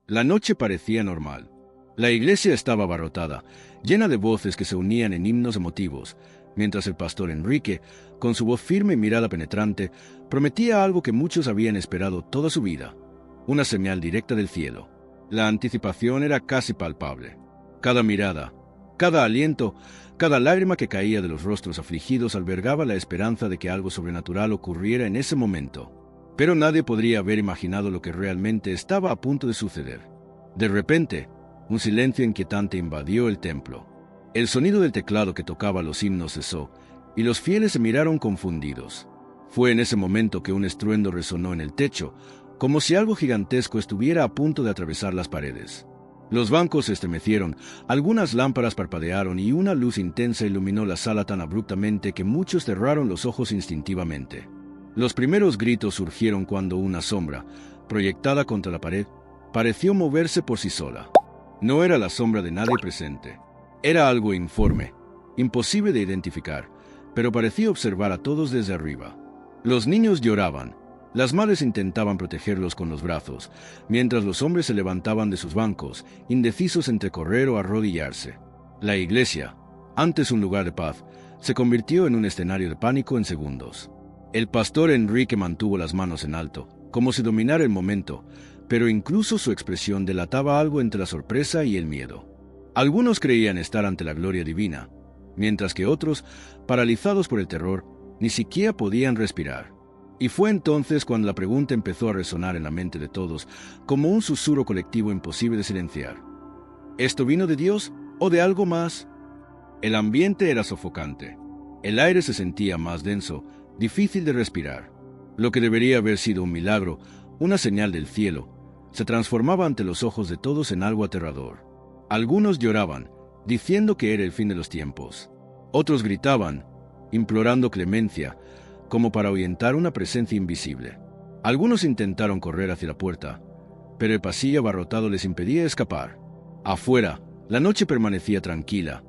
La noche parecía normal. La iglesia estaba abarrotada, llena de voces que se unían en himnos emotivos, mientras el pastor Enrique, con su voz firme y mirada penetrante, prometía algo que muchos habían esperado toda su vida, una señal directa del cielo. La anticipación era casi palpable. Cada mirada, cada aliento, cada lágrima que caía de los rostros afligidos albergaba la esperanza de que algo sobrenatural ocurriera en ese momento. Pero nadie podría haber imaginado lo que realmente estaba a punto de suceder. De repente, un silencio inquietante invadió el templo. El sonido del teclado que tocaba los himnos cesó, y los fieles se miraron confundidos. Fue en ese momento que un estruendo resonó en el techo, como si algo gigantesco estuviera a punto de atravesar las paredes. Los bancos se estremecieron, algunas lámparas parpadearon y una luz intensa iluminó la sala tan abruptamente que muchos cerraron los ojos instintivamente. Los primeros gritos surgieron cuando una sombra, proyectada contra la pared, pareció moverse por sí sola. No era la sombra de nadie presente. Era algo informe, imposible de identificar, pero parecía observar a todos desde arriba. Los niños lloraban, las madres intentaban protegerlos con los brazos, mientras los hombres se levantaban de sus bancos, indecisos entre correr o arrodillarse. La iglesia, antes un lugar de paz, se convirtió en un escenario de pánico en segundos. El pastor Enrique mantuvo las manos en alto, como si dominara el momento, pero incluso su expresión delataba algo entre la sorpresa y el miedo. Algunos creían estar ante la gloria divina, mientras que otros, paralizados por el terror, ni siquiera podían respirar. Y fue entonces cuando la pregunta empezó a resonar en la mente de todos, como un susurro colectivo imposible de silenciar. ¿Esto vino de Dios o de algo más? El ambiente era sofocante. El aire se sentía más denso, difícil de respirar. Lo que debería haber sido un milagro, una señal del cielo, se transformaba ante los ojos de todos en algo aterrador. Algunos lloraban, diciendo que era el fin de los tiempos. Otros gritaban, implorando clemencia, como para ahuyentar una presencia invisible. Algunos intentaron correr hacia la puerta, pero el pasillo abarrotado les impedía escapar. Afuera, la noche permanecía tranquila,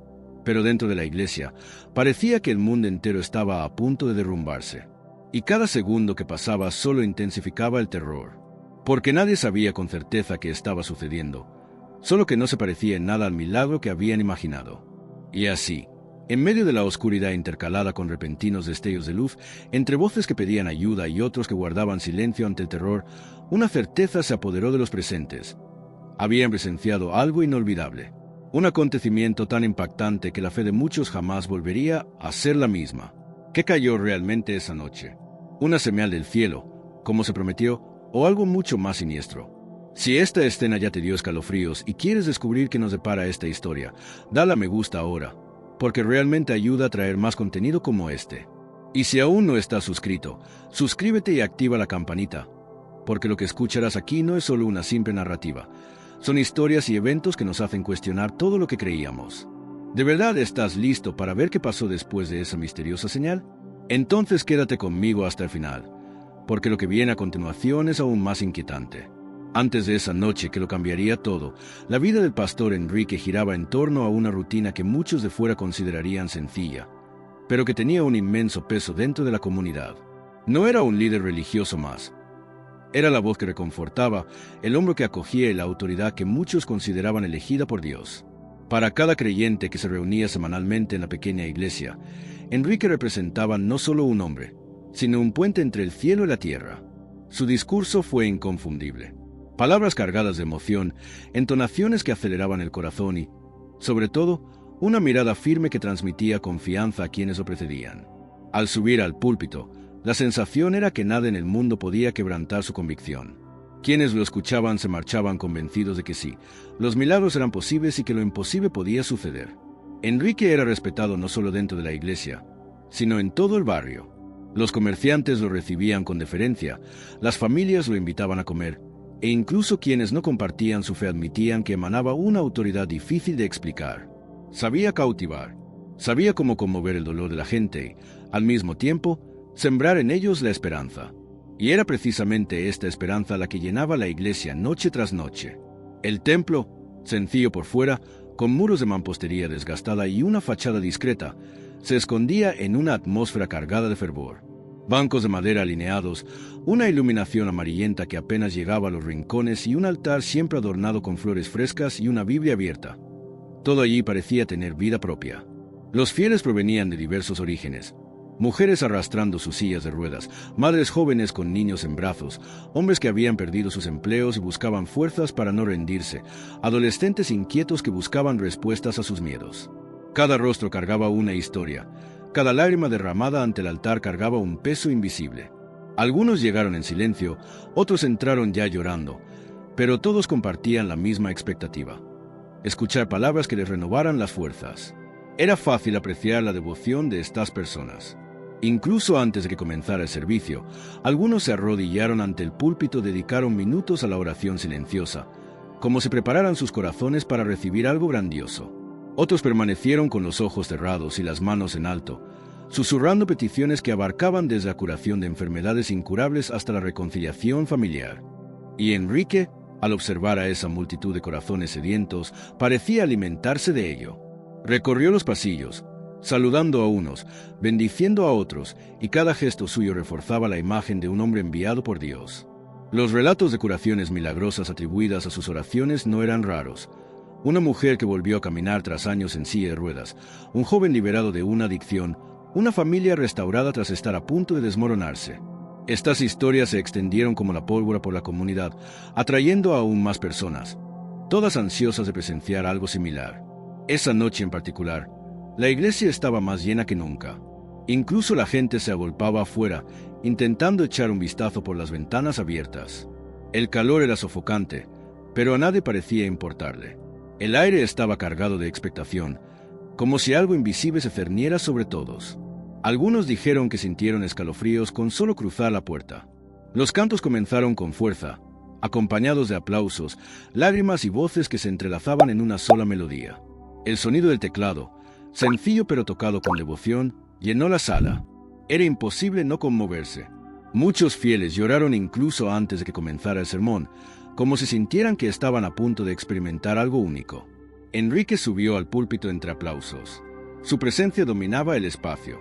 pero dentro de la iglesia parecía que el mundo entero estaba a punto de derrumbarse. Y cada segundo que pasaba solo intensificaba el terror, porque nadie sabía con certeza qué estaba sucediendo, solo que no se parecía en nada al milagro que habían imaginado. Y así, en medio de la oscuridad intercalada con repentinos destellos de luz, entre voces que pedían ayuda y otros que guardaban silencio ante el terror, una certeza se apoderó de los presentes. Habían presenciado algo inolvidable, un acontecimiento tan impactante que la fe de muchos jamás volvería a ser la misma. ¿Qué cayó realmente esa noche? ¿Una señal del cielo, como se prometió, o algo mucho más siniestro? Si esta escena ya te dio escalofríos y quieres descubrir qué nos depara esta historia, dale a me gusta ahora, porque realmente ayuda a traer más contenido como este. Y si aún no estás suscrito, suscríbete y activa la campanita, porque lo que escucharás aquí no es solo una simple narrativa, son historias y eventos que nos hacen cuestionar todo lo que creíamos. ¿De verdad estás listo para ver qué pasó después de esa misteriosa señal? Entonces quédate conmigo hasta el final, porque lo que viene a continuación es aún más inquietante. Antes de esa noche que lo cambiaría todo, la vida del pastor Enrique giraba en torno a una rutina que muchos de fuera considerarían sencilla, pero que tenía un inmenso peso dentro de la comunidad. No era un líder religioso más. Era la voz que reconfortaba, el hombro que acogía y la autoridad que muchos consideraban elegida por Dios. Para cada creyente que se reunía semanalmente en la pequeña iglesia, Enrique representaba no solo un hombre, sino un puente entre el cielo y la tierra. Su discurso fue inconfundible. Palabras cargadas de emoción, entonaciones que aceleraban el corazón y, sobre todo, una mirada firme que transmitía confianza a quienes lo precedían. Al subir al púlpito, la sensación era que nada en el mundo podía quebrantar su convicción. Quienes lo escuchaban se marchaban convencidos de que sí, los milagros eran posibles y que lo imposible podía suceder. Enrique era respetado no solo dentro de la iglesia, sino en todo el barrio. Los comerciantes lo recibían con deferencia, las familias lo invitaban a comer, e incluso quienes no compartían su fe admitían que emanaba una autoridad difícil de explicar. Sabía cautivar, sabía cómo conmover el dolor de la gente y, al mismo tiempo, sembrar en ellos la esperanza. Y era precisamente esta esperanza la que llenaba la iglesia noche tras noche. El templo, sencillo por fuera, con muros de mampostería desgastada y una fachada discreta, se escondía en una atmósfera cargada de fervor. Bancos de madera alineados, una iluminación amarillenta que apenas llegaba a los rincones y un altar siempre adornado con flores frescas y una Biblia abierta. Todo allí parecía tener vida propia. Los fieles provenían de diversos orígenes. Mujeres arrastrando sus sillas de ruedas, madres jóvenes con niños en brazos, hombres que habían perdido sus empleos y buscaban fuerzas para no rendirse, adolescentes inquietos que buscaban respuestas a sus miedos. Cada rostro cargaba una historia. Cada lágrima derramada ante el altar cargaba un peso invisible. Algunos llegaron en silencio, otros entraron ya llorando, pero todos compartían la misma expectativa: escuchar palabras que les renovaran las fuerzas. Era fácil apreciar la devoción de estas personas. Incluso antes de que comenzara el servicio, algunos se arrodillaron ante el púlpito y dedicaron minutos a la oración silenciosa, como si prepararan sus corazones para recibir algo grandioso. Otros permanecieron con los ojos cerrados y las manos en alto, susurrando peticiones que abarcaban desde la curación de enfermedades incurables hasta la reconciliación familiar. Y Enrique, al observar a esa multitud de corazones sedientos, parecía alimentarse de ello. Recorrió los pasillos, saludando a unos, bendiciendo a otros, y cada gesto suyo reforzaba la imagen de un hombre enviado por Dios. Los relatos de curaciones milagrosas atribuidas a sus oraciones no eran raros. Una mujer que volvió a caminar tras años en silla de ruedas, un joven liberado de una adicción, una familia restaurada tras estar a punto de desmoronarse. Estas historias se extendieron como la pólvora por la comunidad, atrayendo a aún más personas, todas ansiosas de presenciar algo similar. Esa noche en particular, la iglesia estaba más llena que nunca. Incluso la gente se agolpaba afuera, intentando echar un vistazo por las ventanas abiertas. El calor era sofocante, pero a nadie parecía importarle. El aire estaba cargado de expectación, como si algo invisible se cerniera sobre todos. Algunos dijeron que sintieron escalofríos con solo cruzar la puerta. Los cantos comenzaron con fuerza, acompañados de aplausos, lágrimas y voces que se entrelazaban en una sola melodía. El sonido del teclado, sencillo pero tocado con devoción, llenó la sala. Era imposible no conmoverse. Muchos fieles lloraron incluso antes de que comenzara el sermón, como si sintieran que estaban a punto de experimentar algo único. Enrique subió al púlpito entre aplausos. Su presencia dominaba el espacio.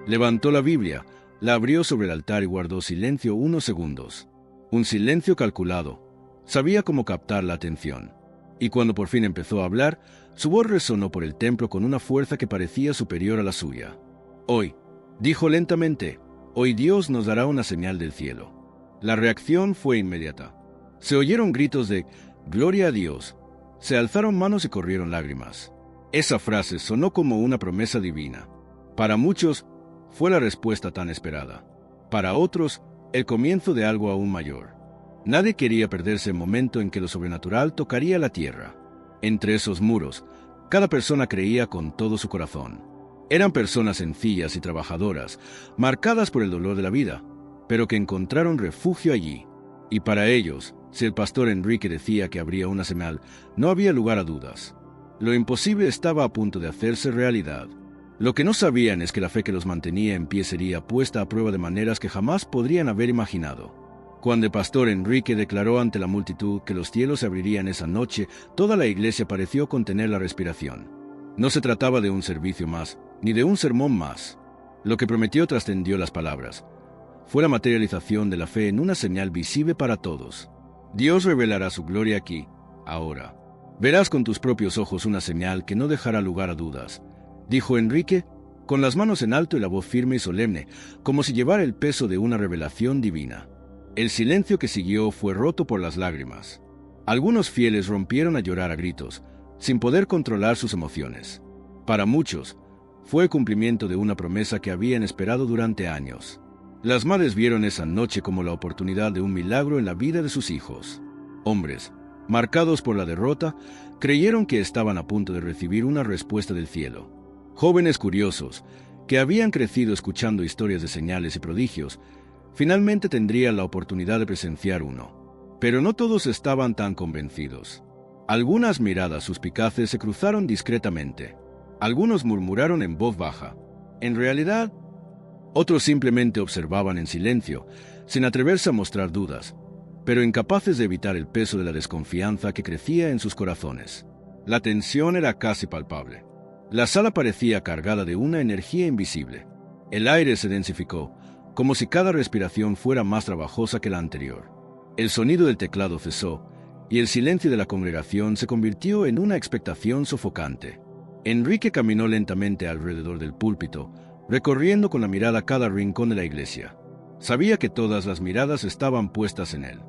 Levantó la Biblia, la abrió sobre el altar y guardó silencio unos segundos. Un silencio calculado. Sabía cómo captar la atención. Y cuando por fin empezó a hablar, su voz resonó por el templo con una fuerza que parecía superior a la suya. Hoy, dijo lentamente, hoy Dios nos dará una señal del cielo. La reacción fue inmediata. Se oyeron gritos de «Gloria a Dios». Se alzaron manos y corrieron lágrimas. Esa frase sonó como una promesa divina. Para muchos, fue la respuesta tan esperada. Para otros, el comienzo de algo aún mayor. Nadie quería perderse el momento en que lo sobrenatural tocaría la tierra. Entre esos muros, cada persona creía con todo su corazón. Eran personas sencillas y trabajadoras, marcadas por el dolor de la vida, pero que encontraron refugio allí. Y para ellos, si el pastor Enrique decía que habría una señal, no había lugar a dudas. Lo imposible estaba a punto de hacerse realidad. Lo que no sabían es que la fe que los mantenía en pie sería puesta a prueba de maneras que jamás podrían haber imaginado. Cuando el pastor Enrique declaró ante la multitud que los cielos se abrirían esa noche, toda la iglesia pareció contener la respiración. No se trataba de un servicio más, ni de un sermón más. Lo que prometió trascendió las palabras. Fue la materialización de la fe en una señal visible para todos. Dios revelará su gloria aquí, ahora. Verás con tus propios ojos una señal que no dejará lugar a dudas, dijo Enrique, con las manos en alto y la voz firme y solemne, como si llevara el peso de una revelación divina. El silencio que siguió fue roto por las lágrimas. Algunos fieles rompieron a llorar a gritos, sin poder controlar sus emociones. Para muchos, fue el cumplimiento de una promesa que habían esperado durante años. Las madres vieron esa noche como la oportunidad de un milagro en la vida de sus hijos. Hombres, marcados por la derrota, creyeron que estaban a punto de recibir una respuesta del cielo. Jóvenes curiosos, que habían crecido escuchando historias de señales y prodigios, finalmente tendrían la oportunidad de presenciar uno. Pero no todos estaban tan convencidos. Algunas miradas suspicaces se cruzaron discretamente. Algunos murmuraron en voz baja. En realidad, otros simplemente observaban en silencio, sin atreverse a mostrar dudas, pero incapaces de evitar el peso de la desconfianza que crecía en sus corazones. La tensión era casi palpable. La sala parecía cargada de una energía invisible. El aire se densificó, como si cada respiración fuera más trabajosa que la anterior. El sonido del teclado cesó, y el silencio de la congregación se convirtió en una expectación sofocante. Enrique caminó lentamente alrededor del púlpito, recorriendo con la mirada cada rincón de la iglesia. Sabía que todas las miradas estaban puestas en él.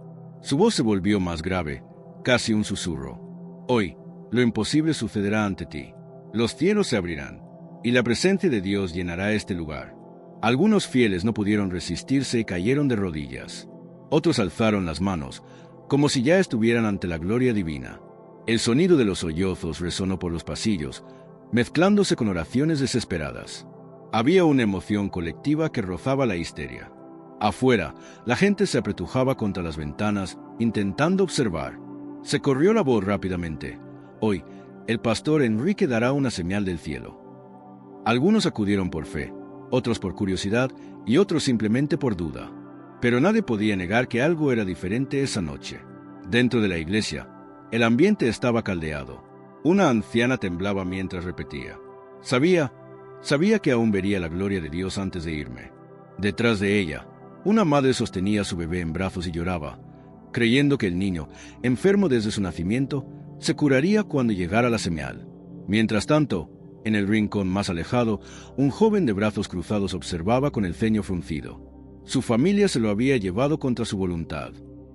Su voz se volvió más grave, casi un susurro. Hoy, lo imposible sucederá ante ti. Los cielos se abrirán, y la presencia de Dios llenará este lugar. Algunos fieles no pudieron resistirse y cayeron de rodillas. Otros alzaron las manos, como si ya estuvieran ante la gloria divina. El sonido de los sollozos resonó por los pasillos, mezclándose con oraciones desesperadas. Había una emoción colectiva que rozaba la histeria. Afuera, la gente se apretujaba contra las ventanas, intentando observar. Se corrió la voz rápidamente. Hoy, el pastor Enrique dará una señal del cielo. Algunos acudieron por fe, otros por curiosidad y otros simplemente por duda. Pero nadie podía negar que algo era diferente esa noche. Dentro de la iglesia, el ambiente estaba caldeado. Una anciana temblaba mientras repetía: Sabía que aún vería la gloria de Dios antes de irme. Detrás de ella, una madre sostenía a su bebé en brazos y lloraba, creyendo que el niño, enfermo desde su nacimiento, se curaría cuando llegara la señal. Mientras tanto, en el rincón más alejado, un joven de brazos cruzados observaba con el ceño fruncido. Su familia se lo había llevado contra su voluntad.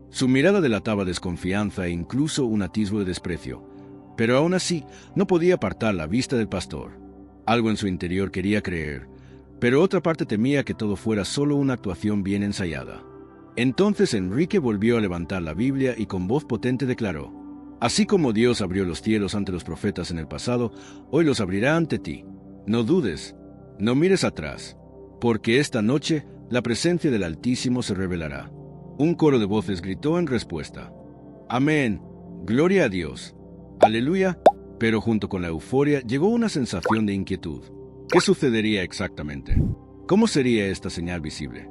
Su mirada delataba desconfianza e incluso un atisbo de desprecio, pero aún así no podía apartar la vista del pastor. Algo en su interior quería creer, pero otra parte temía que todo fuera solo una actuación bien ensayada. Entonces Enrique volvió a levantar la Biblia y con voz potente declaró: Así como Dios abrió los cielos ante los profetas en el pasado, hoy los abrirá ante ti. No dudes, no mires atrás, porque esta noche la presencia del Altísimo se revelará. Un coro de voces gritó en respuesta: Amén, gloria a Dios, aleluya. Pero junto con la euforia llegó una sensación de inquietud. ¿Qué sucedería exactamente? ¿Cómo sería esta señal visible?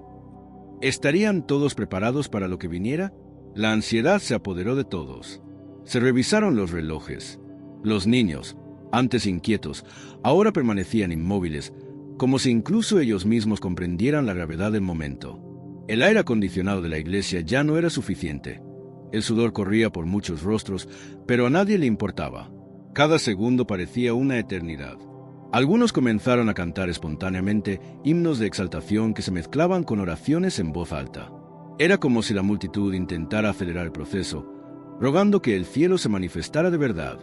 ¿Estarían todos preparados para lo que viniera? La ansiedad se apoderó de todos. Se revisaron los relojes. Los niños, antes inquietos, ahora permanecían inmóviles, como si incluso ellos mismos comprendieran la gravedad del momento. El aire acondicionado de la iglesia ya no era suficiente. El sudor corría por muchos rostros, pero a nadie le importaba. Cada segundo parecía una eternidad. Algunos comenzaron a cantar espontáneamente himnos de exaltación que se mezclaban con oraciones en voz alta. Era como si la multitud intentara acelerar el proceso, rogando que el cielo se manifestara de verdad.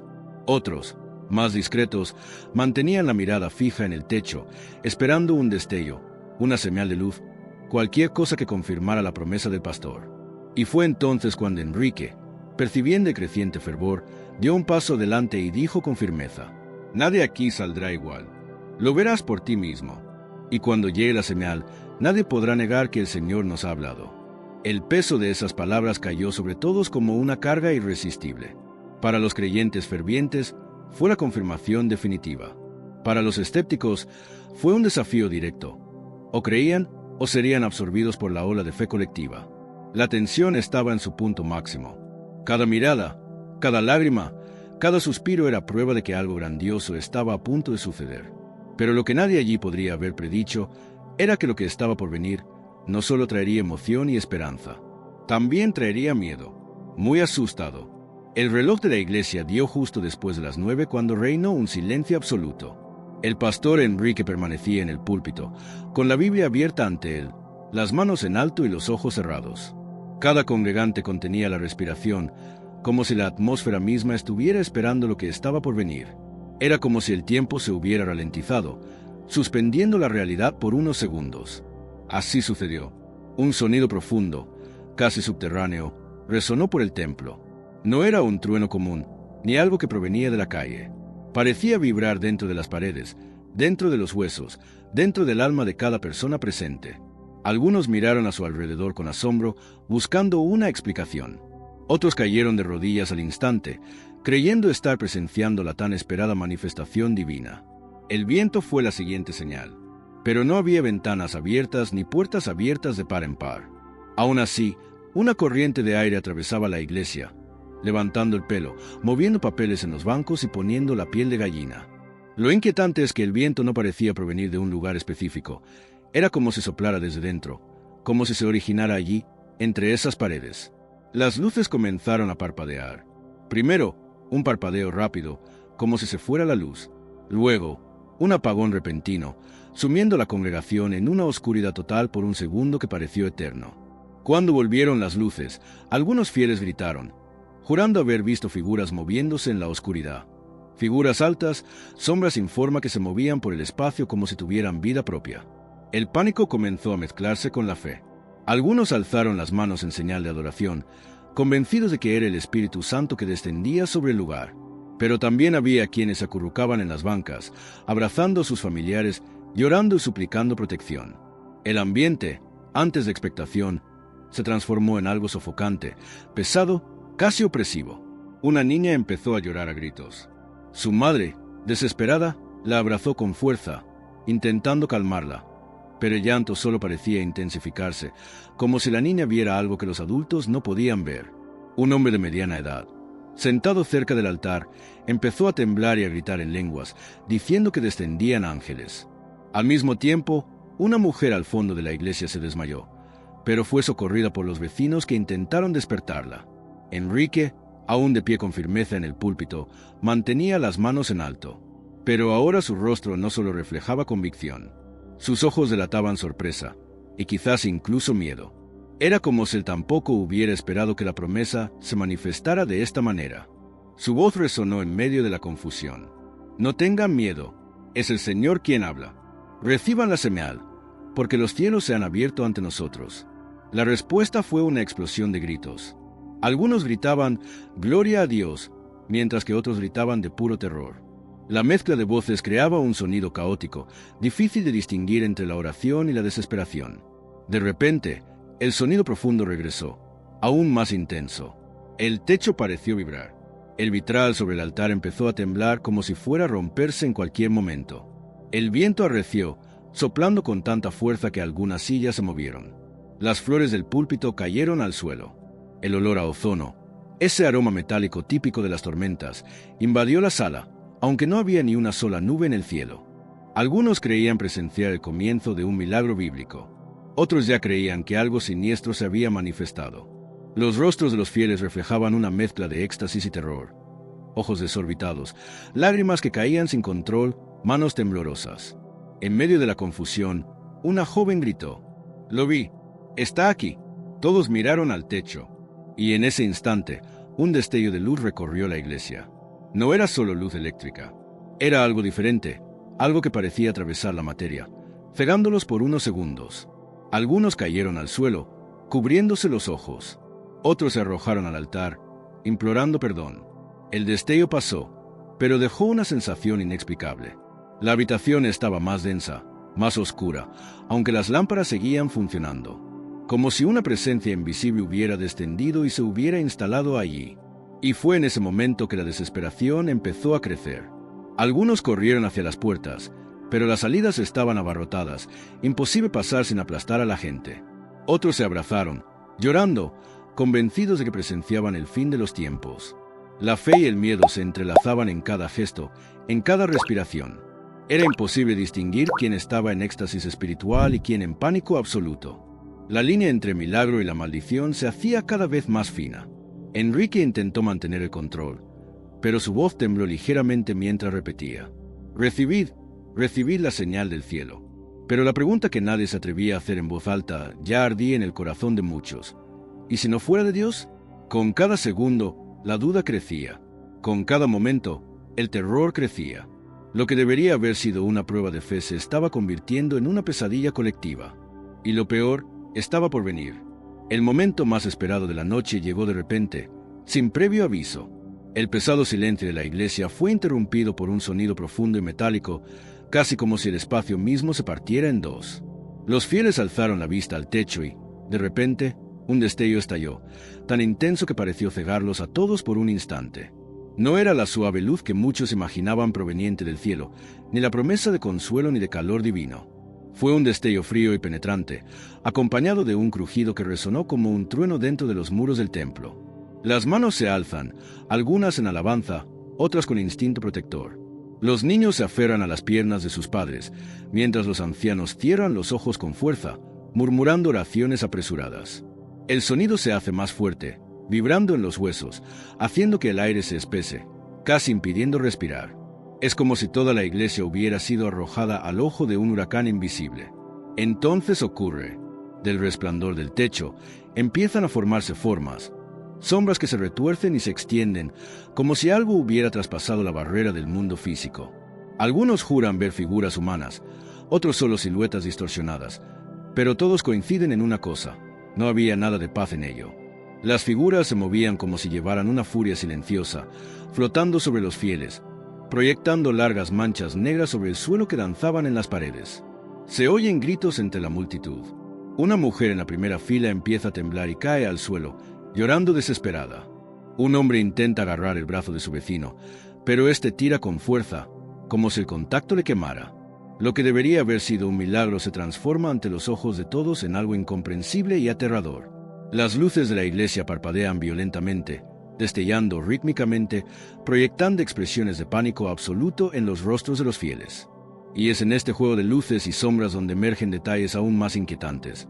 Otros, más discretos, mantenían la mirada fija en el techo, esperando un destello, una señal de luz, cualquier cosa que confirmara la promesa del pastor. Y fue entonces cuando Enrique, percibiendo el creciente fervor, dio un paso adelante y dijo con firmeza: Nadie aquí saldrá igual. Lo verás por ti mismo. Y cuando llegue la señal, nadie podrá negar que el Señor nos ha hablado. El peso de esas palabras cayó sobre todos como una carga irresistible. Para los creyentes fervientes, fue la confirmación definitiva. Para los escépticos, fue un desafío directo. O creían o serían absorbidos por la ola de fe colectiva. La tensión estaba en su punto máximo. Cada mirada, cada lágrima, cada suspiro era prueba de que algo grandioso estaba a punto de suceder. Pero lo que nadie allí podría haber predicho era que lo que estaba por venir no solo traería emoción y esperanza, también traería miedo. Muy asustado, el reloj de la iglesia dio justo después de las 9 cuando reinó un silencio absoluto. El pastor Enrique permanecía en el púlpito, con la Biblia abierta ante él, las manos en alto y los ojos cerrados. Cada congregante contenía la respiración, como si la atmósfera misma estuviera esperando lo que estaba por venir. Era como si el tiempo se hubiera ralentizado, suspendiendo la realidad por unos segundos. Así sucedió. Un sonido profundo, casi subterráneo, resonó por el templo. No era un trueno común, ni algo que provenía de la calle. Parecía vibrar dentro de las paredes, dentro de los huesos, dentro del alma de cada persona presente. Algunos miraron a su alrededor con asombro, buscando una explicación. Otros cayeron de rodillas al instante, creyendo estar presenciando la tan esperada manifestación divina. El viento fue la siguiente señal, pero no había ventanas abiertas ni puertas abiertas de par en par. Aún así, una corriente de aire atravesaba la iglesia, levantando el pelo, moviendo papeles en los bancos y poniendo la piel de gallina. Lo inquietante es que el viento no parecía provenir de un lugar específico. Era como si soplara desde dentro, como si se originara allí, entre esas paredes. Las luces comenzaron a parpadear. Primero, un parpadeo rápido, como si se fuera la luz. Luego, un apagón repentino, sumiendo la congregación en una oscuridad total por un segundo que pareció eterno. Cuando volvieron las luces, algunos fieles gritaron, jurando haber visto figuras moviéndose en la oscuridad. Figuras altas, sombras sin forma que se movían por el espacio como si tuvieran vida propia. El pánico comenzó a mezclarse con la fe. Algunos alzaron las manos en señal de adoración, convencidos de que era el Espíritu Santo que descendía sobre el lugar. Pero también había quienes se acurrucaban en las bancas, abrazando a sus familiares, llorando y suplicando protección. El ambiente, antes de expectación, se transformó en algo sofocante, pesado, casi opresivo. Una niña empezó a llorar a gritos. Su madre, desesperada, la abrazó con fuerza, intentando calmarla, pero el llanto solo parecía intensificarse, como si la niña viera algo que los adultos no podían ver. Un hombre de mediana edad, sentado cerca del altar, empezó a temblar y a gritar en lenguas, diciendo que descendían ángeles. Al mismo tiempo, una mujer al fondo de la iglesia se desmayó, pero fue socorrida por los vecinos que intentaron despertarla. Enrique, aún de pie con firmeza en el púlpito, mantenía las manos en alto. Pero ahora su rostro no solo reflejaba convicción. Sus ojos delataban sorpresa, y quizás incluso miedo. Era como si él tampoco hubiera esperado que la promesa se manifestara de esta manera. Su voz resonó en medio de la confusión. No tengan miedo, es el Señor quien habla. Reciban la señal, porque los cielos se han abierto ante nosotros. La respuesta fue una explosión de gritos. Algunos gritaban, «Gloria a Dios», mientras que otros gritaban de puro terror. La mezcla de voces creaba un sonido caótico, difícil de distinguir entre la oración y la desesperación. De repente, el sonido profundo regresó, aún más intenso. El techo pareció vibrar. El vitral sobre el altar empezó a temblar como si fuera a romperse en cualquier momento. El viento arreció, soplando con tanta fuerza que algunas sillas se movieron. Las flores del púlpito cayeron al suelo. El olor a ozono, ese aroma metálico típico de las tormentas, invadió la sala, aunque no había ni una sola nube en el cielo. Algunos creían presenciar el comienzo de un milagro bíblico. Otros ya creían que algo siniestro se había manifestado. Los rostros de los fieles reflejaban una mezcla de éxtasis y terror. Ojos desorbitados, lágrimas que caían sin control, manos temblorosas. En medio de la confusión, una joven gritó, «Lo vi, está aquí». Todos miraron al techo, y en ese instante, un destello de luz recorrió la iglesia. No era solo luz eléctrica, era algo diferente, algo que parecía atravesar la materia, cegándolos por unos segundos. Algunos cayeron al suelo, cubriéndose los ojos. Otros se arrojaron al altar, implorando perdón. El destello pasó, pero dejó una sensación inexplicable. La habitación estaba más densa, más oscura, aunque las lámparas seguían funcionando, como si una presencia invisible hubiera descendido y se hubiera instalado allí. Y fue en ese momento que la desesperación empezó a crecer. Algunos corrieron hacia las puertas, pero las salidas estaban abarrotadas, imposible pasar sin aplastar a la gente. Otros se abrazaron, llorando, convencidos de que presenciaban el fin de los tiempos. La fe y el miedo se entrelazaban en cada gesto, en cada respiración. Era imposible distinguir quién estaba en éxtasis espiritual y quién en pánico absoluto. La línea entre milagro y la maldición se hacía cada vez más fina. Enrique intentó mantener el control, pero su voz tembló ligeramente mientras repetía, «Recibid, recibid la señal del cielo». Pero la pregunta que nadie se atrevía a hacer en voz alta ya ardía en el corazón de muchos. ¿Y si no fuera de Dios? Con cada segundo, la duda crecía. Con cada momento, el terror crecía. Lo que debería haber sido una prueba de fe se estaba convirtiendo en una pesadilla colectiva. Y lo peor estaba por venir. El momento más esperado de la noche llegó de repente, sin previo aviso. El pesado silencio de la iglesia fue interrumpido por un sonido profundo y metálico, casi como si el espacio mismo se partiera en dos. Los fieles alzaron la vista al techo y, de repente, un destello estalló, tan intenso que pareció cegarlos a todos por un instante. No era la suave luz que muchos imaginaban proveniente del cielo, ni la promesa de consuelo ni de calor divino. Fue un destello frío y penetrante, acompañado de un crujido que resonó como un trueno dentro de los muros del templo. Las manos se alzan, algunas en alabanza, otras con instinto protector. Los niños se aferran a las piernas de sus padres, mientras los ancianos cierran los ojos con fuerza, murmurando oraciones apresuradas. El sonido se hace más fuerte, vibrando en los huesos, haciendo que el aire se espese, casi impidiendo respirar. Es como si toda la iglesia hubiera sido arrojada al ojo de un huracán invisible. Entonces ocurre. Del resplandor del techo empiezan a formarse formas, sombras que se retuercen y se extienden, como si algo hubiera traspasado la barrera del mundo físico. Algunos juran ver figuras humanas, otros solo siluetas distorsionadas, pero todos coinciden en una cosa: no había nada de paz en ello. Las figuras se movían como si llevaran una furia silenciosa, flotando sobre los fieles, proyectando largas manchas negras sobre el suelo que danzaban en las paredes. Se oyen gritos entre la multitud. Una mujer en la primera fila empieza a temblar y cae al suelo, llorando desesperada. Un hombre intenta agarrar el brazo de su vecino, pero este tira con fuerza, como si el contacto le quemara. Lo que debería haber sido un milagro se transforma ante los ojos de todos en algo incomprensible y aterrador. Las luces de la iglesia parpadean violentamente, destellando rítmicamente, proyectando expresiones de pánico absoluto en los rostros de los fieles. Y es en este juego de luces y sombras donde emergen detalles aún más inquietantes.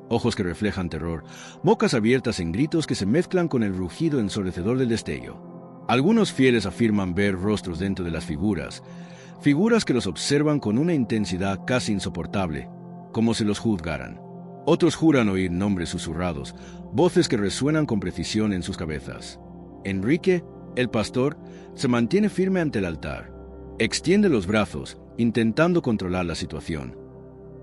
Ojos que reflejan terror, bocas abiertas en gritos que se mezclan con el rugido ensordecedor del destello. Algunos fieles afirman ver rostros dentro de las figuras, figuras que los observan con una intensidad casi insoportable, como si los juzgaran. Otros juran oír nombres susurrados, voces que resuenan con precisión en sus cabezas. Enrique, el pastor, se mantiene firme ante el altar. Extiende los brazos, intentando controlar la situación.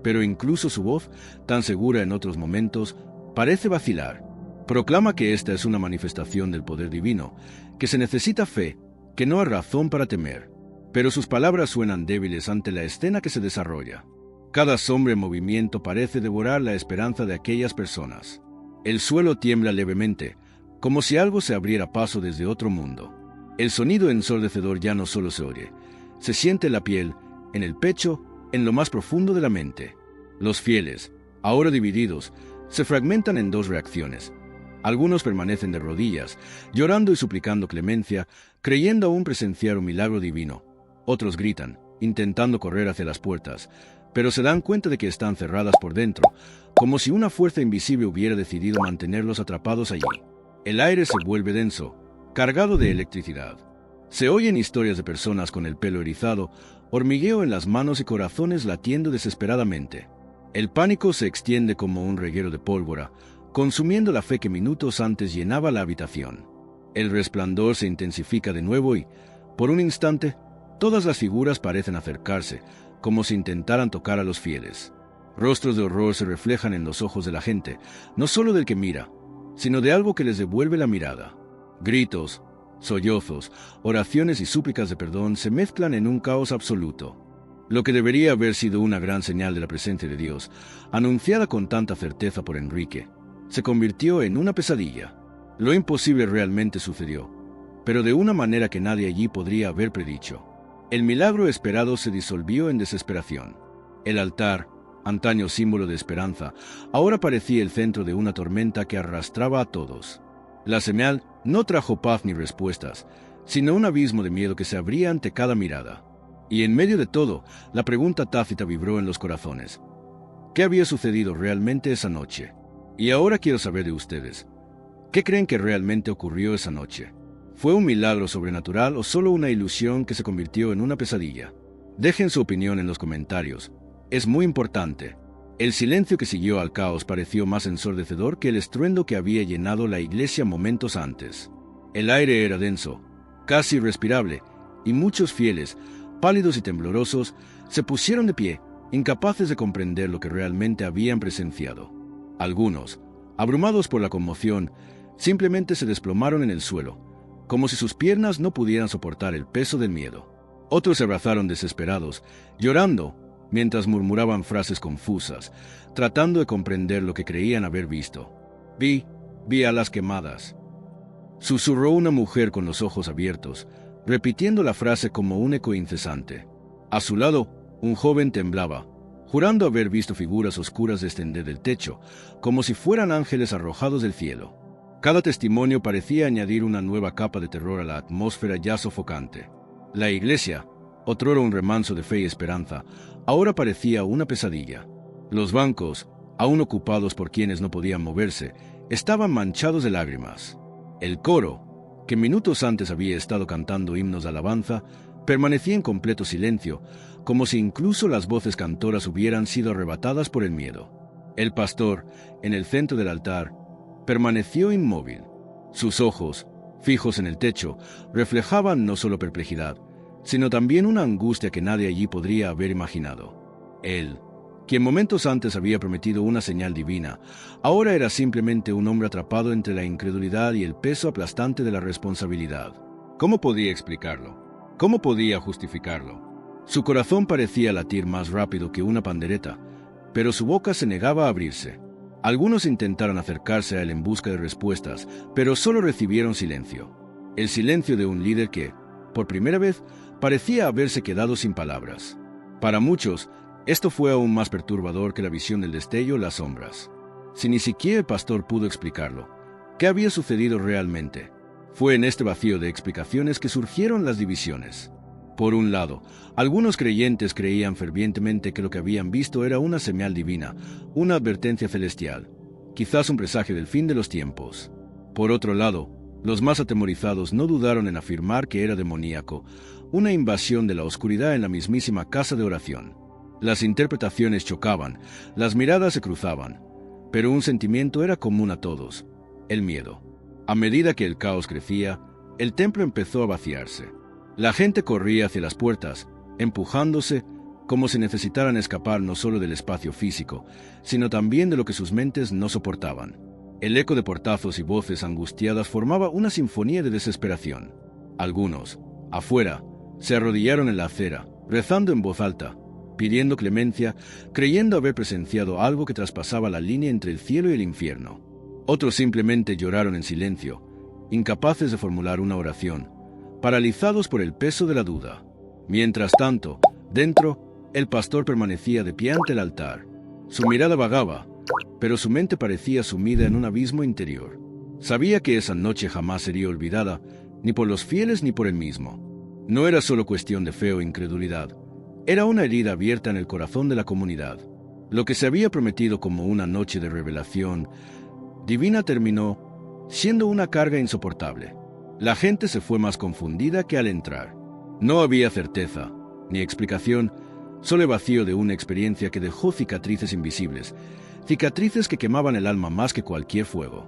Pero incluso su voz, tan segura en otros momentos, parece vacilar. Proclama que esta es una manifestación del poder divino, que se necesita fe, que no hay razón para temer. Pero sus palabras suenan débiles ante la escena que se desarrolla. Cada sombra en movimiento parece devorar la esperanza de aquellas personas. El suelo tiembla levemente, como si algo se abriera paso desde otro mundo. El sonido ensordecedor ya no solo se oye, se siente en la piel, en el pecho, en lo más profundo de la mente. Los fieles, ahora divididos, se fragmentan en dos reacciones. Algunos permanecen de rodillas, llorando y suplicando clemencia, creyendo aún presenciar un milagro divino. Otros gritan, intentando correr hacia las puertas, pero se dan cuenta de que están cerradas por dentro, como si una fuerza invisible hubiera decidido mantenerlos atrapados allí. El aire se vuelve denso, cargado de electricidad. Se oyen historias de personas con el pelo erizado, hormigueo en las manos y corazones latiendo desesperadamente. El pánico se extiende como un reguero de pólvora, consumiendo la fe que minutos antes llenaba la habitación. El resplandor se intensifica de nuevo y, por un instante, todas las figuras parecen acercarse, como si intentaran tocar a los fieles. Rostros de horror se reflejan en los ojos de la gente, no solo del que mira, sino de algo que les devuelve la mirada. Gritos, sollozos, oraciones y súplicas de perdón se mezclan en un caos absoluto. Lo que debería haber sido una gran señal de la presencia de Dios, anunciada con tanta certeza por Enrique, se convirtió en una pesadilla. Lo imposible realmente sucedió, pero de una manera que nadie allí podría haber predicho. El milagro esperado se disolvió en desesperación. El altar, antaño símbolo de esperanza, ahora parecía el centro de una tormenta que arrastraba a todos. La señal no trajo paz ni respuestas, sino un abismo de miedo que se abría ante cada mirada. Y en medio de todo, la pregunta tácita vibró en los corazones. ¿Qué había sucedido realmente esa noche? Y ahora quiero saber de ustedes. ¿Qué creen que realmente ocurrió esa noche? ¿Fue un milagro sobrenatural o solo una ilusión que se convirtió en una pesadilla? Dejen su opinión en los comentarios. Es muy importante. El silencio que siguió al caos pareció más ensordecedor que el estruendo que había llenado la iglesia momentos antes. El aire era denso, casi irrespirable, y muchos fieles, pálidos y temblorosos, se pusieron de pie, incapaces de comprender lo que realmente habían presenciado. Algunos, abrumados por la conmoción, simplemente se desplomaron en el suelo, como si sus piernas no pudieran soportar el peso del miedo. Otros se abrazaron desesperados, llorando, mientras murmuraban frases confusas, tratando de comprender lo que creían haber visto. Vi a las quemadas. Susurró una mujer con los ojos abiertos, repitiendo la frase como un eco incesante. A su lado, un joven temblaba, jurando haber visto figuras oscuras descender del techo, como si fueran ángeles arrojados del cielo. Cada testimonio parecía añadir una nueva capa de terror a la atmósfera ya sofocante. La iglesia, otrora un remanso de fe y esperanza, ahora parecía una pesadilla. Los bancos, aún ocupados por quienes no podían moverse, estaban manchados de lágrimas. El coro, que minutos antes había estado cantando himnos de alabanza, permanecía en completo silencio, como si incluso las voces cantoras hubieran sido arrebatadas por el miedo. El pastor, en el centro del altar, permaneció inmóvil. Sus ojos, fijos en el techo, reflejaban no solo perplejidad, sino también una angustia que nadie allí podría haber imaginado. Él, quien momentos antes había prometido una señal divina, ahora era simplemente un hombre atrapado entre la incredulidad y el peso aplastante de la responsabilidad. ¿Cómo podía explicarlo? ¿Cómo podía justificarlo? Su corazón parecía latir más rápido que una pandereta, pero su boca se negaba a abrirse. Algunos intentaron acercarse a él en busca de respuestas, pero solo recibieron silencio. El silencio de un líder que, por primera vez, parecía haberse quedado sin palabras. Para muchos, esto fue aún más perturbador que la visión del destello las sombras. Si ni siquiera el pastor pudo explicarlo, ¿qué había sucedido realmente? Fue en este vacío de explicaciones que surgieron las divisiones. Por un lado, algunos creyentes creían fervientemente que lo que habían visto era una señal divina, una advertencia celestial, quizás un presagio del fin de los tiempos. Por otro lado, los más atemorizados no dudaron en afirmar que era demoníaco, una invasión de la oscuridad en la mismísima casa de oración. Las interpretaciones chocaban, las miradas se cruzaban, pero un sentimiento era común a todos: el miedo. A medida que el caos crecía, el templo empezó a vaciarse. La gente corría hacia las puertas, empujándose, como si necesitaran escapar no solo del espacio físico, sino también de lo que sus mentes no soportaban. El eco de portazos y voces angustiadas formaba una sinfonía de desesperación. Algunos, afuera, se arrodillaron en la acera, rezando en voz alta, pidiendo clemencia, creyendo haber presenciado algo que traspasaba la línea entre el cielo y el infierno. Otros simplemente lloraron en silencio, incapaces de formular una oración, paralizados por el peso de la duda. Mientras tanto, dentro, el pastor permanecía de pie ante el altar. Su mirada vagaba, pero su mente parecía sumida en un abismo interior. Sabía que esa noche jamás sería olvidada, ni por los fieles ni por él mismo. No era solo cuestión de fe o incredulidad, era una herida abierta en el corazón de la comunidad. Lo que se había prometido como una noche de revelación divina terminó siendo una carga insoportable. La gente se fue más confundida que al entrar. No había certeza, ni explicación, solo el vacío de una experiencia que dejó cicatrices invisibles, cicatrices que quemaban el alma más que cualquier fuego.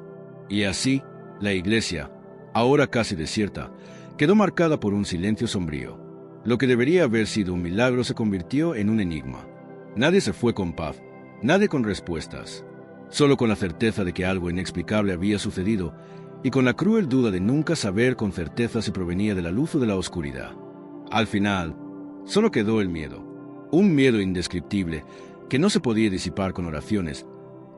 Y así, la iglesia, ahora casi desierta, quedó marcada por un silencio sombrío. Lo que debería haber sido un milagro se convirtió en un enigma. Nadie se fue con paz, nadie con respuestas, solo con la certeza de que algo inexplicable había sucedido, y con la cruel duda de nunca saber con certeza si provenía de la luz o de la oscuridad. Al final, solo quedó el miedo, un miedo indescriptible que no se podía disipar con oraciones,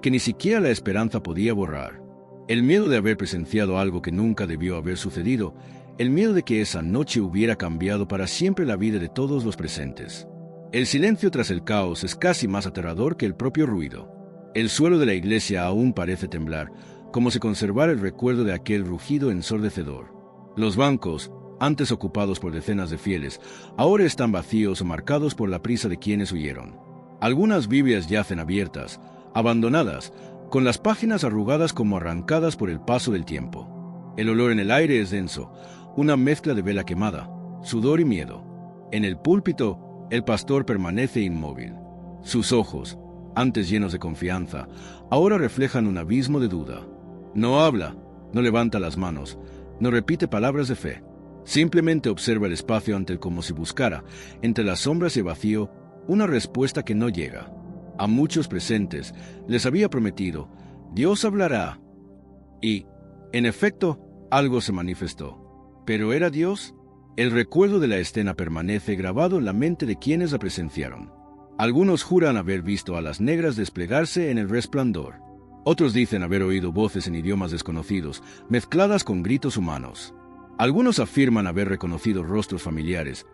que ni siquiera la esperanza podía borrar. El miedo de haber presenciado algo que nunca debió haber sucedido, el miedo de que esa noche hubiera cambiado para siempre la vida de todos los presentes. El silencio tras el caos es casi más aterrador que el propio ruido. El suelo de la iglesia aún parece temblar, como si conservara el recuerdo de aquel rugido ensordecedor. Los bancos, antes ocupados por decenas de fieles, ahora están vacíos o marcados por la prisa de quienes huyeron. Algunas Biblias yacen abiertas, abandonadas, con las páginas arrugadas como arrancadas por el paso del tiempo. El olor en el aire es denso, una mezcla de vela quemada, sudor y miedo. En el púlpito, el pastor permanece inmóvil. Sus ojos, antes llenos de confianza, ahora reflejan un abismo de duda. No habla, no levanta las manos, no repite palabras de fe. Simplemente observa el espacio ante él como si buscara, entre las sombras y el vacío, una respuesta que no llega. A muchos presentes les había prometido: Dios hablará. Y, en efecto, algo se manifestó. ¿Pero era Dios? El recuerdo de la escena permanece grabado en la mente de quienes la presenciaron. Algunos juran haber visto alas negras desplegarse en el resplandor. Otros dicen haber oído voces en idiomas desconocidos, mezcladas con gritos humanos. Algunos afirman haber reconocido rostros familiares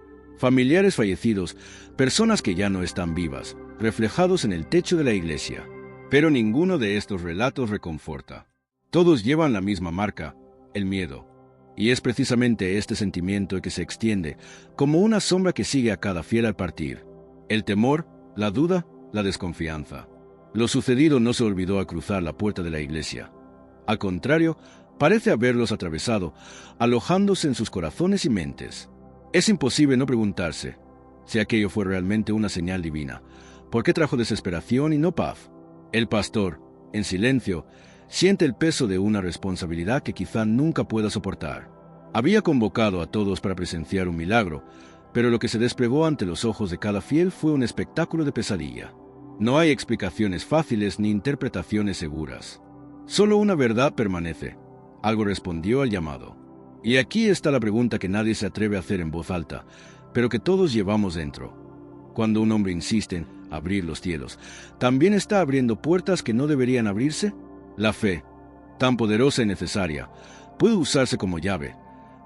fallecidos, personas que ya no están vivas, reflejados en el techo de la iglesia. Pero ninguno de estos relatos reconforta. Todos llevan la misma marca, el miedo. Y es precisamente este sentimiento el que se extiende, como una sombra que sigue a cada fiel al partir. El temor, la duda, la desconfianza. Lo sucedido no se olvidó al cruzar la puerta de la iglesia. Al contrario, parece haberlos atravesado, alojándose en sus corazones y mentes. Es imposible no preguntarse, si aquello fue realmente una señal divina, ¿por qué trajo desesperación y no paz? El pastor, en silencio, siente el peso de una responsabilidad que quizá nunca pueda soportar. Había convocado a todos para presenciar un milagro, pero lo que se desplegó ante los ojos de cada fiel fue un espectáculo de pesadilla. No hay explicaciones fáciles ni interpretaciones seguras. Solo una verdad permanece. Algo respondió al llamado. Y aquí está la pregunta que nadie se atreve a hacer en voz alta, pero que todos llevamos dentro. Cuando un hombre insiste en abrir los cielos, ¿también está abriendo puertas que no deberían abrirse? La fe, tan poderosa y necesaria, puede usarse como llave,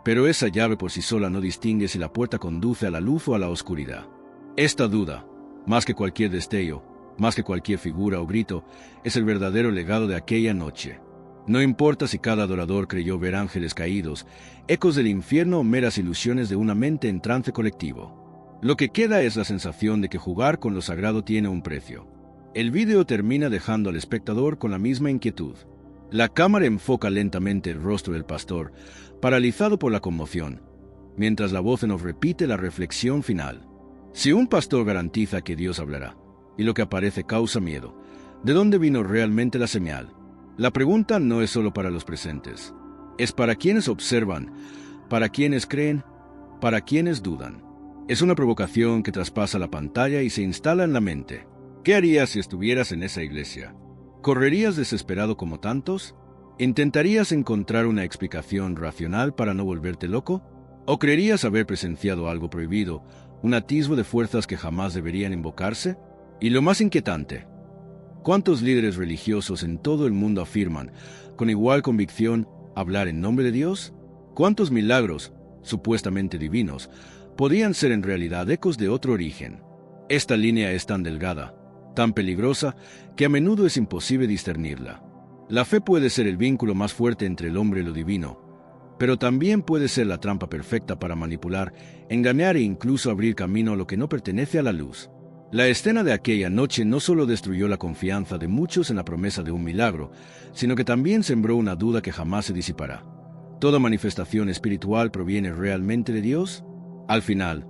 pero esa llave por sí sola no distingue si la puerta conduce a la luz o a la oscuridad. Esta duda, más que cualquier destello, más que cualquier figura o grito, es el verdadero legado de aquella noche. No importa si cada adorador creyó ver ángeles caídos, ecos del infierno o meras ilusiones de una mente en trance colectivo. Lo que queda es la sensación de que jugar con lo sagrado tiene un precio. El vídeo termina dejando al espectador con la misma inquietud. La cámara enfoca lentamente el rostro del pastor, paralizado por la conmoción, mientras la voz nos repite la reflexión final. Si un pastor garantiza que Dios hablará, y lo que aparece causa miedo, ¿de dónde vino realmente la señal? La pregunta no es solo para los presentes. Es para quienes observan, para quienes creen, para quienes dudan. Es una provocación que traspasa la pantalla y se instala en la mente. ¿Qué harías si estuvieras en esa iglesia? ¿Correrías desesperado como tantos? ¿Intentarías encontrar una explicación racional para no volverte loco? ¿O creerías haber presenciado algo prohibido, un atisbo de fuerzas que jamás deberían invocarse? Y lo más inquietante, ¿cuántos líderes religiosos en todo el mundo afirman, con igual convicción, hablar en nombre de Dios? ¿Cuántos milagros, supuestamente divinos, podían ser en realidad ecos de otro origen? Esta línea es tan delgada, tan peligrosa, que a menudo es imposible discernirla. La fe puede ser el vínculo más fuerte entre el hombre y lo divino, pero también puede ser la trampa perfecta para manipular, engañar e incluso abrir camino a lo que no pertenece a la luz. La escena de aquella noche no solo destruyó la confianza de muchos en la promesa de un milagro, sino que también sembró una duda que jamás se disipará. ¿Toda manifestación espiritual proviene realmente de Dios? Al final,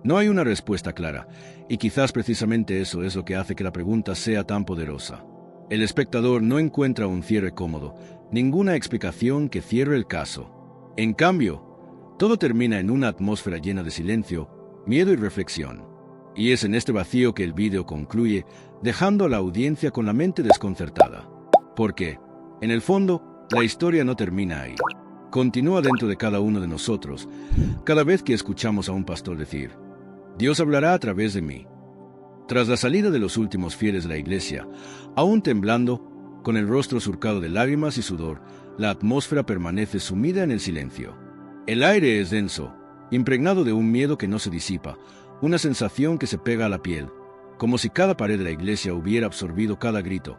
no hay una respuesta clara, y quizás precisamente eso es lo que hace que la pregunta sea tan poderosa. El espectador no encuentra un cierre cómodo, ninguna explicación que cierre el caso. En cambio, todo termina en una atmósfera llena de silencio, miedo y reflexión. Y es en este vacío que el vídeo concluye, dejando a la audiencia con la mente desconcertada. Porque, en el fondo, la historia no termina ahí. Continúa dentro de cada uno de nosotros, cada vez que escuchamos a un pastor decir, Dios hablará a través de mí. Tras la salida de los últimos fieles de la iglesia, aún temblando, con el rostro surcado de lágrimas y sudor, la atmósfera permanece sumida en el silencio. El aire es denso, impregnado de un miedo que no se disipa, una sensación que se pega a la piel, como si cada pared de la iglesia hubiera absorbido cada grito,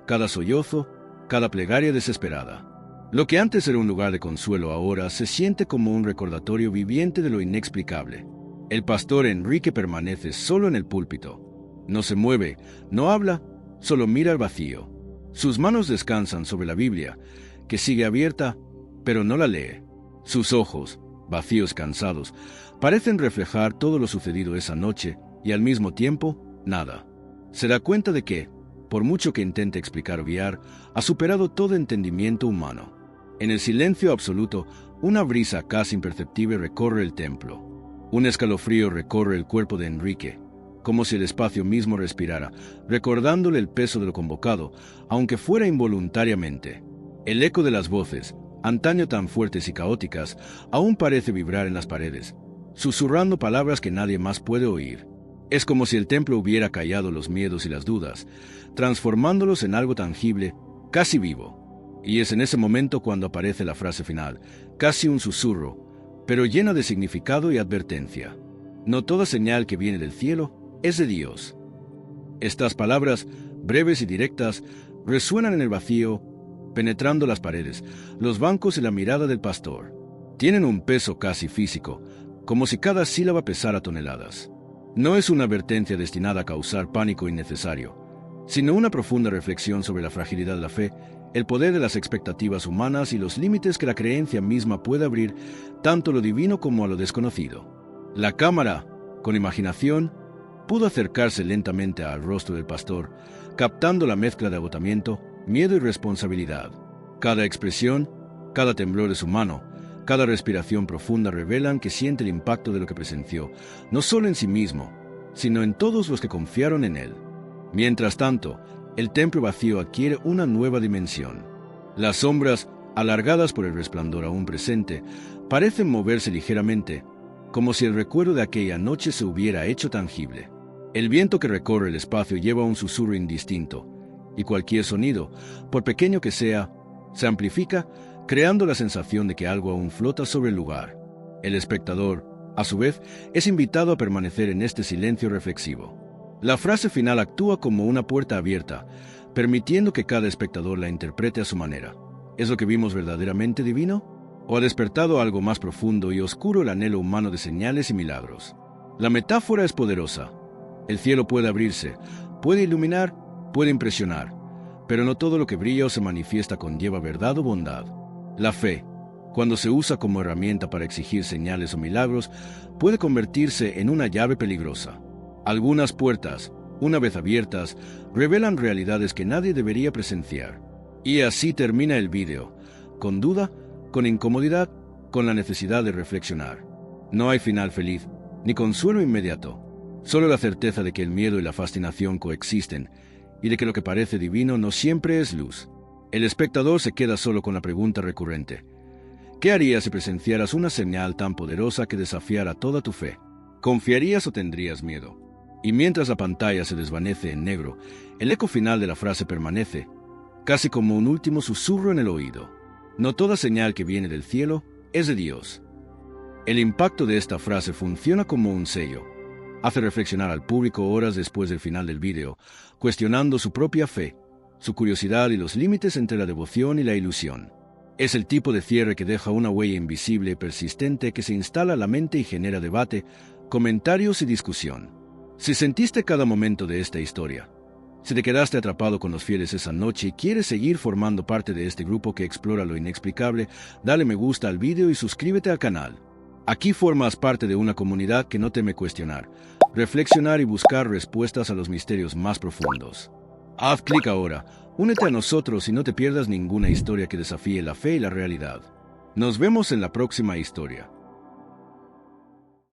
cada sollozo, cada plegaria desesperada. Lo que antes era un lugar de consuelo ahora se siente como un recordatorio viviente de lo inexplicable. El pastor Enrique permanece solo en el púlpito. No se mueve, no habla, solo mira al vacío. Sus manos descansan sobre la Biblia, que sigue abierta, pero no la lee. Sus ojos, vacíos, cansados, parecen reflejar todo lo sucedido esa noche y al mismo tiempo, nada. Se da cuenta de que, por mucho que intente explicar o guiar, ha superado todo entendimiento humano. En el silencio absoluto, una brisa casi imperceptible recorre el templo. Un escalofrío recorre el cuerpo de Enrique, como si el espacio mismo respirara, recordándole el peso de lo convocado, aunque fuera involuntariamente. El eco de las voces, antaño tan fuertes y caóticas, aún parece vibrar en las paredes, susurrando palabras que nadie más puede oír. Es como si el templo hubiera callado los miedos y las dudas, transformándolos en algo tangible, casi vivo. Y es en ese momento cuando aparece la frase final, casi un susurro, pero llena de significado y advertencia. No toda señal que viene del cielo es de Dios. Estas palabras, breves y directas, resuenan en el vacío, penetrando las paredes, los bancos y la mirada del pastor. Tienen un peso casi físico, como si cada sílaba pesara toneladas. No es una advertencia destinada a causar pánico innecesario, sino una profunda reflexión sobre la fragilidad de la fe, el poder de las expectativas humanas y los límites que la creencia misma puede abrir tanto a lo divino como a lo desconocido. La cámara, con imaginación, pudo acercarse lentamente al rostro del pastor, captando la mezcla de agotamiento, miedo y responsabilidad. Cada expresión, cada temblor de su mano, cada respiración profunda revelan que siente el impacto de lo que presenció, no solo en sí mismo, sino en todos los que confiaron en él. Mientras tanto, el templo vacío adquiere una nueva dimensión. Las sombras, alargadas por el resplandor aún presente, parecen moverse ligeramente, como si el recuerdo de aquella noche se hubiera hecho tangible. El viento que recorre el espacio lleva un susurro indistinto, y cualquier sonido, por pequeño que sea, se amplifica, creando la sensación de que algo aún flota sobre el lugar. El espectador, a su vez, es invitado a permanecer en este silencio reflexivo. La frase final actúa como una puerta abierta, permitiendo que cada espectador la interprete a su manera. ¿Es lo que vimos verdaderamente divino? ¿O ha despertado algo más profundo y oscuro el anhelo humano de señales y milagros? La metáfora es poderosa. El cielo puede abrirse, puede iluminar, puede impresionar, pero no todo lo que brilla o se manifiesta conlleva verdad o bondad. La fe, cuando se usa como herramienta para exigir señales o milagros, puede convertirse en una llave peligrosa. Algunas puertas, una vez abiertas, revelan realidades que nadie debería presenciar. Y así termina el vídeo, con duda, con incomodidad, con la necesidad de reflexionar. No hay final feliz, ni consuelo inmediato, solo la certeza de que el miedo y la fascinación coexisten, y de que lo que parece divino no siempre es luz. El espectador se queda solo con la pregunta recurrente: ¿qué harías si presenciaras una señal tan poderosa que desafiara toda tu fe? ¿Confiarías o tendrías miedo? Y mientras la pantalla se desvanece en negro, el eco final de la frase permanece, casi como un último susurro en el oído. No toda señal que viene del cielo es de Dios. El impacto de esta frase funciona como un sello. Hace reflexionar al público horas después del final del vídeo, cuestionando su propia fe, su curiosidad y los límites entre la devoción y la ilusión. Es el tipo de cierre que deja una huella invisible y persistente que se instala en la mente y genera debate, comentarios y discusión. Si sentiste cada momento de esta historia, si te quedaste atrapado con los fieles esa noche y quieres seguir formando parte de este grupo que explora lo inexplicable, dale me gusta al vídeo y suscríbete al canal. Aquí formas parte de una comunidad que no teme cuestionar, reflexionar y buscar respuestas a los misterios más profundos. Haz clic ahora, únete a nosotros y no te pierdas ninguna historia que desafíe la fe y la realidad. Nos vemos en la próxima historia.